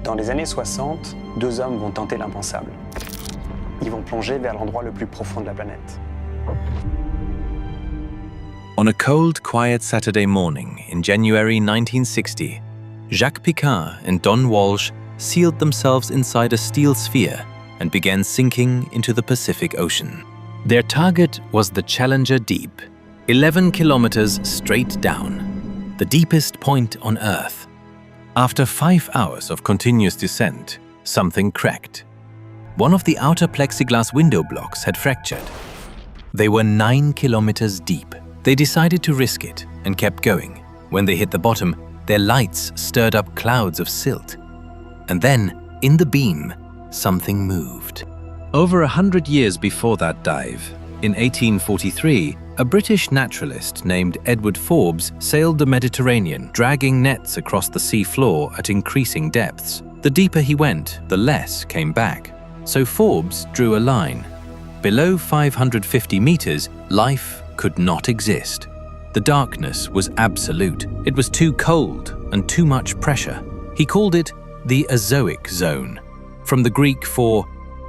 Dans les années 60, deux hommes vont tenter l'impensable. Ils vont plonger vers l'endroit le plus profond de la planète. On a cold, quiet Saturday morning in January 1960, Jacques Piccard and Don Walsh sealed themselves inside a steel sphere and began sinking into the Pacific Ocean. Their target was the Challenger Deep, 11 kilometers straight down, the deepest point on Earth. After 5 hours of continuous descent, something cracked. One of the outer plexiglass window blocks had fractured. They were 9 kilometers deep. They decided to risk it and kept going. When they hit the bottom, their lights stirred up clouds of silt. And then, in the beam, something moved. Over 100 years before that dive, in 1843, a British naturalist named Edward Forbes sailed the Mediterranean, dragging nets across the sea floor at increasing depths. The deeper he went, the less came back. So Forbes drew a line. Below 550 meters, life could not exist. The darkness was absolute. It was too cold and too much pressure. He called it the Azoic zone, from the Greek for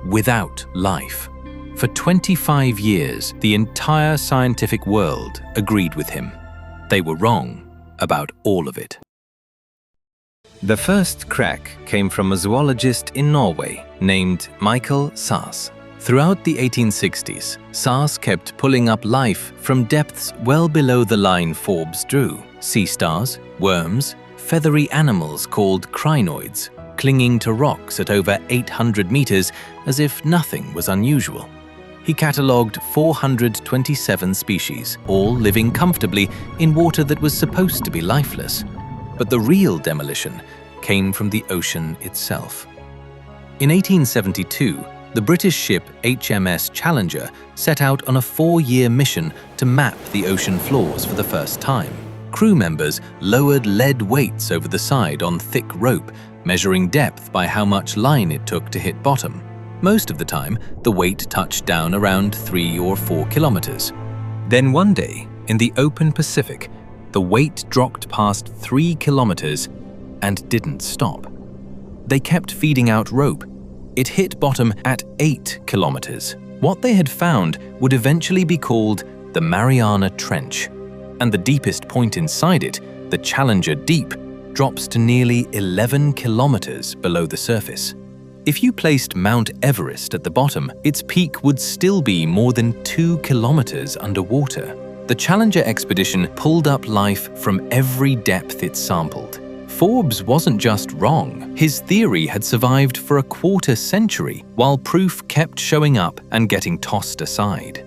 without life. For 25 years, the entire scientific world agreed with him. They were wrong about all of it. The first crack came from a zoologist in Norway named Michael Sars. Throughout the 1860s, Sars kept pulling up life from depths well below the line Forbes drew. Sea stars, worms, feathery animals called crinoids, clinging to rocks at over 800 meters as if nothing was unusual. He catalogued 427 species, all living comfortably in water that was supposed to be lifeless. But the real demolition came from the ocean itself. In 1872, the British ship HMS Challenger set out on a 4-year mission to map the ocean floors for the first time. Crew members lowered lead weights over the side on thick rope, measuring depth by how much line it took to hit bottom. Most of the time, the weight touched down around 3 or 4 kilometers. Then one day, in the open Pacific, the weight dropped past 3 kilometers and didn't stop. They kept feeding out rope. It hit bottom at 8 kilometers. What they had found would eventually be called the Mariana Trench, and the deepest point inside it, the Challenger Deep, drops to nearly 11 kilometers below the surface. If you placed Mount Everest at the bottom, its peak would still be more than 2 kilometers underwater. The Challenger expedition pulled up life from every depth it sampled. Forbes wasn't just wrong. His theory had survived for a quarter century, while proof kept showing up and getting tossed aside.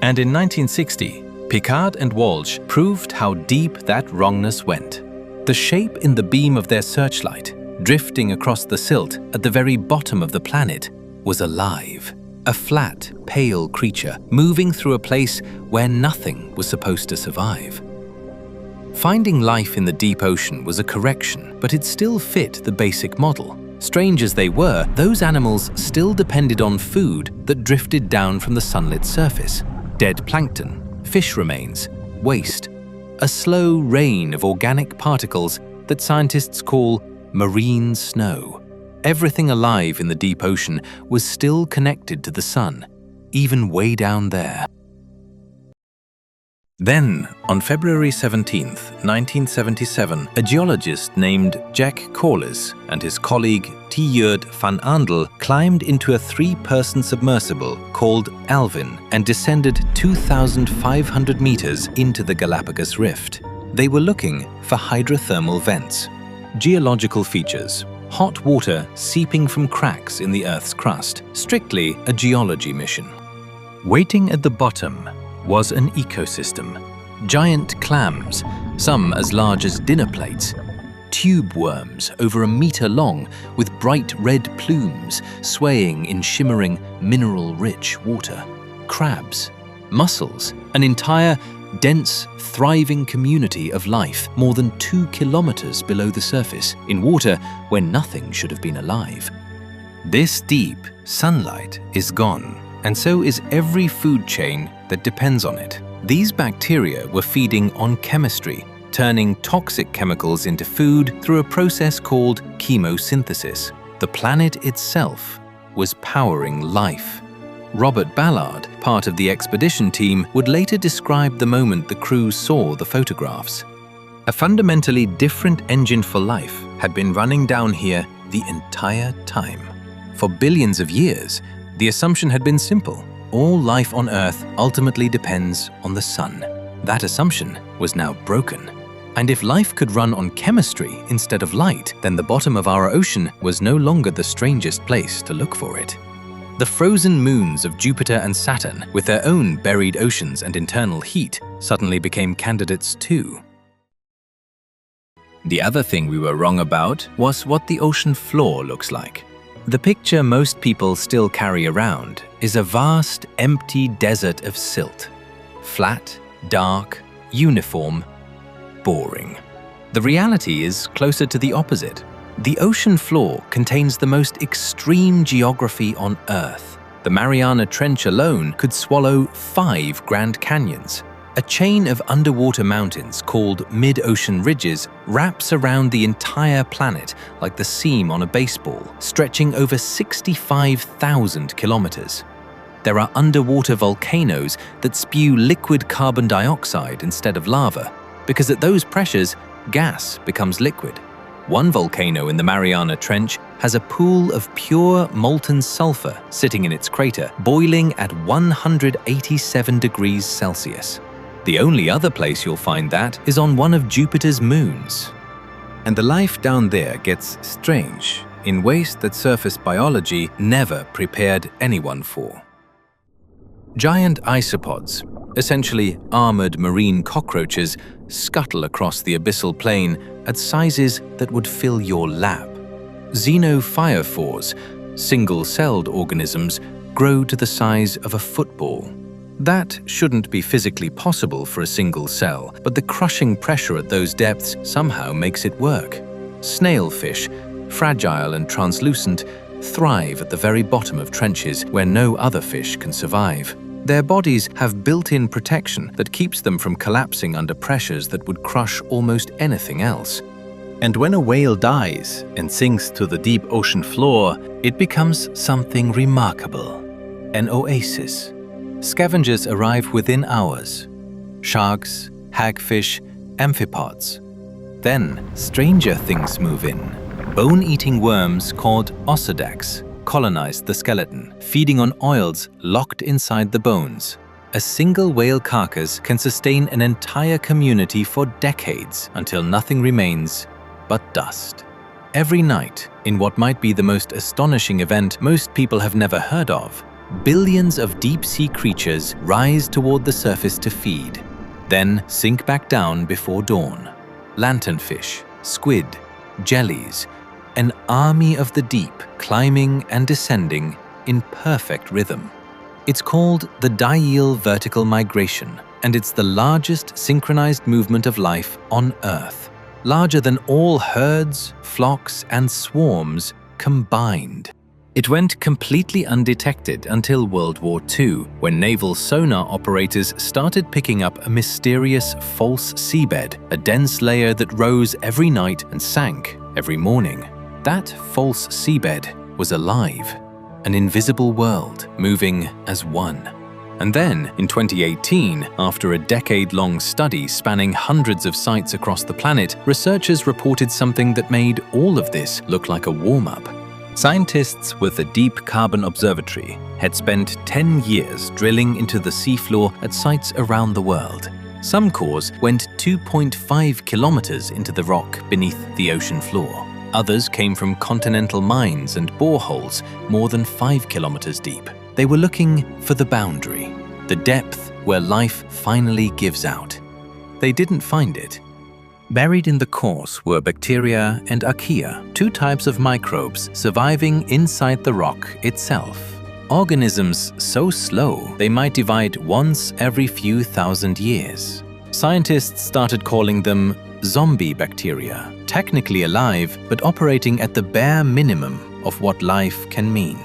And in 1960, Piccard and Walsh proved how deep that wrongness went. The shape in the beam of their searchlight, drifting across the silt at the very bottom of the planet, was alive. A flat, pale creature moving through a place where nothing was supposed to survive. Finding life in the deep ocean was a correction, but it still fit the basic model. Strange as they were, those animals still depended on food that drifted down from the sunlit surface. Dead plankton, fish remains, waste. A slow rain of organic particles that scientists call marine snow. Everything alive in the deep ocean was still connected to the sun, even way down there. Then, on February 17, 1977, a geologist named Jack Corliss and his colleague Tjeerd van Andel climbed into a 3-person submersible called Alvin and descended 2,500 meters into the Galapagos Rift. They were looking for hydrothermal vents, geological features, hot water seeping from cracks in the Earth's crust, strictly a geology mission. Waiting at the bottom was an ecosystem. Giant clams, some as large as dinner plates, tube worms over a meter long with bright red plumes swaying in shimmering, mineral-rich water, crabs, mussels, an entire, dense, thriving community of life more than 2 kilometers below the surface, in water where nothing should have been alive. This deep, sunlight is gone, and so is every food chain that depends on it. These bacteria were feeding on chemistry, turning toxic chemicals into food through a process called chemosynthesis. The planet itself was powering life. Robert Ballard, part of the expedition team, would later describe the moment the crew saw the photographs. A fundamentally different engine for life had been running down here the entire time. For billions of years, the assumption had been simple. All life on Earth ultimately depends on the sun. That assumption was now broken. And if life could run on chemistry instead of light, then the bottom of our ocean was no longer the strangest place to look for it. The frozen moons of Jupiter and Saturn, with their own buried oceans and internal heat, suddenly became candidates too. The other thing we were wrong about was what the ocean floor looks like. The picture most people still carry around is a vast, empty desert of silt. Flat, dark, uniform, boring. The reality is closer to the opposite. The ocean floor contains the most extreme geography on Earth. The Mariana Trench alone could swallow 5 Grand Canyons. A chain of underwater mountains called mid-ocean ridges wraps around the entire planet like the seam on a baseball, stretching over 65,000 kilometers. There are underwater volcanoes that spew liquid carbon dioxide instead of lava, because at those pressures, gas becomes liquid. One volcano in the Mariana Trench has a pool of pure molten sulfur sitting in its crater, boiling at 187 degrees Celsius. The only other place you'll find that is on one of Jupiter's moons. And the life down there gets strange in ways that surface biology never prepared anyone for. Giant isopods, essentially armored marine cockroaches, scuttle across the abyssal plain at sizes that would fill your lab. Xenophyrophores, single-celled organisms, grow to the size of a football. That shouldn't be physically possible for a single cell, but the crushing pressure at those depths somehow makes it work. Snailfish, fragile and translucent, thrive at the very bottom of trenches where no other fish can survive. Their bodies have built-in protection that keeps them from collapsing under pressures that would crush almost anything else. And when a whale dies and sinks to the deep ocean floor, it becomes something remarkable. An oasis. Scavengers arrive within hours. Sharks, hagfish, amphipods. Then, stranger things move in. Bone-eating worms called osedacs colonized the skeleton, feeding on oils locked inside the bones. A single whale carcass can sustain an entire community for decades until nothing remains but dust. Every night, in what might be the most astonishing event most people have never heard of, billions of deep-sea creatures rise toward the surface to feed, then sink back down before dawn. Lanternfish, squid, jellies, an army of the deep climbing and descending in perfect rhythm. It's called the diel vertical migration, and it's the largest synchronized movement of life on Earth, larger than all herds, flocks, and swarms combined. It went completely undetected until World War II, when naval sonar operators started picking up a mysterious false seabed, a dense layer that rose every night and sank every morning. That false seabed was alive, an invisible world moving as one. And then, in 2018, after a decade-long study spanning hundreds of sites across the planet, researchers reported something that made all of this look like a warm-up. Scientists with the Deep Carbon Observatory had spent 10 years drilling into the seafloor at sites around the world. Some cores went 2.5 kilometers into the rock beneath the ocean floor. Others came from continental mines and boreholes more than 5 kilometers deep. They were looking for the boundary, the depth where life finally gives out. They didn't find it. Buried in the cores were bacteria and archaea, 2 types of microbes surviving inside the rock itself. Organisms so slow they might divide once every few thousand years. Scientists started calling them zombie bacteria, technically alive but operating at the bare minimum of what life can mean.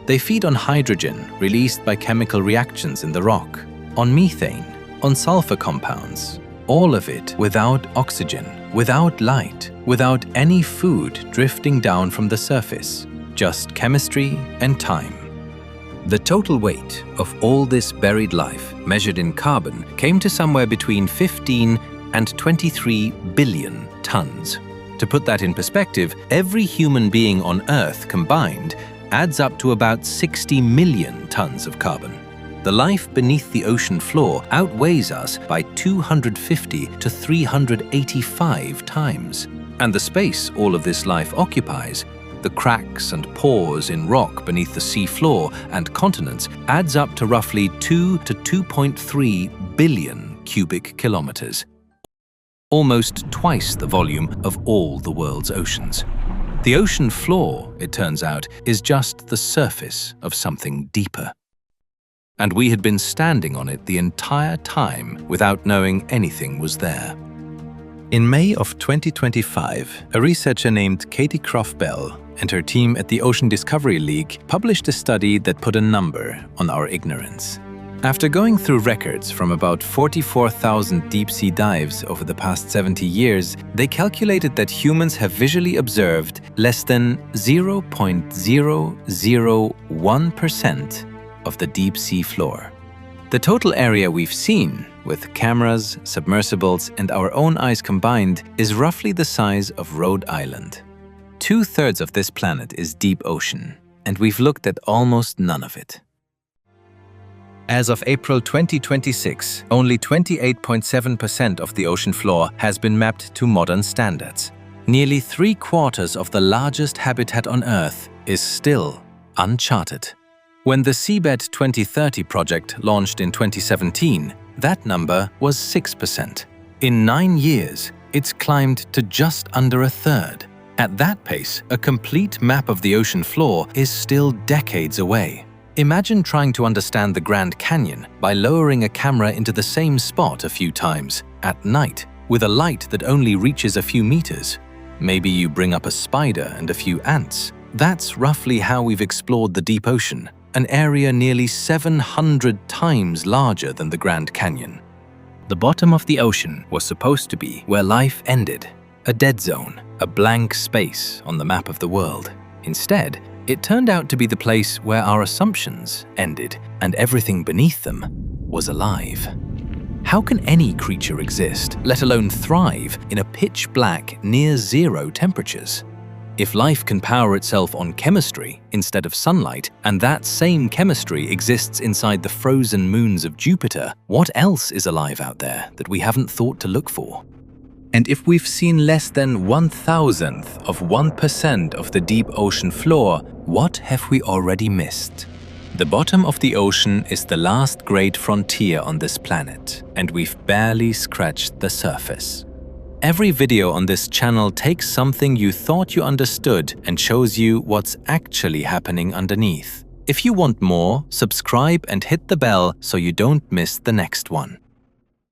They feed on hydrogen released by chemical reactions in the rock, on methane, on sulfur compounds, all of it without oxygen, without light, without any food drifting down from the surface, just chemistry and time. The total weight of all this buried life, measured in carbon, came to somewhere between 15 and 23 billion tons. To put that in perspective, every human being on Earth combined adds up to about 60 million tons of carbon. The life beneath the ocean floor outweighs us by 250 to 385 times. And the space all of this life occupies, the cracks and pores in rock beneath the sea floor and continents, adds up to roughly 2 to 2.3 billion cubic kilometers. Almost twice the volume of all the world's oceans. The ocean floor, it turns out, is just the surface of something deeper. And we had been standing on it the entire time without knowing anything was there. In May of 2025, a researcher named Katie Croft-Bell and her team at the Ocean Discovery League published a study that put a number on our ignorance. After going through records from about 44,000 deep-sea dives over the past 70 years, they calculated that humans have visually observed less than 0.001% of the deep-sea floor. The total area we've seen, with cameras, submersibles, and our own eyes combined, is roughly the size of Rhode Island. 2/3 of this planet is deep ocean, and we've looked at almost none of it. As of April 2026, only 28.7% of the ocean floor has been mapped to modern standards. Nearly 3/4 of the largest habitat on Earth is still uncharted. When the Seabed 2030 project launched in 2017, that number was 6%. In 9 years, it's climbed to just under 1/3. At that pace, a complete map of the ocean floor is still decades away. Imagine trying to understand the Grand Canyon by lowering a camera into the same spot a few times, at night, with a light that only reaches a few meters. Maybe you bring up a spider and a few ants. That's roughly how we've explored the deep ocean, an area nearly 700 times larger than the Grand Canyon. The bottom of the ocean was supposed to be where life ended, a dead zone, a blank space on the map of the world. Instead, it turned out to be the place where our assumptions ended and everything beneath them was alive. How can any creature exist, let alone thrive, in a pitch-black, near-zero temperatures? If life can power itself on chemistry instead of sunlight, and that same chemistry exists inside the frozen moons of Jupiter, what else is alive out there that we haven't thought to look for? And if we've seen less than 1,000th of 1% of the deep ocean floor, what have we already missed? The bottom of the ocean is the last great frontier on this planet, and we've barely scratched the surface. Every video on this channel takes something you thought you understood and shows you what's actually happening underneath. If you want more, subscribe and hit the bell so you don't miss the next one.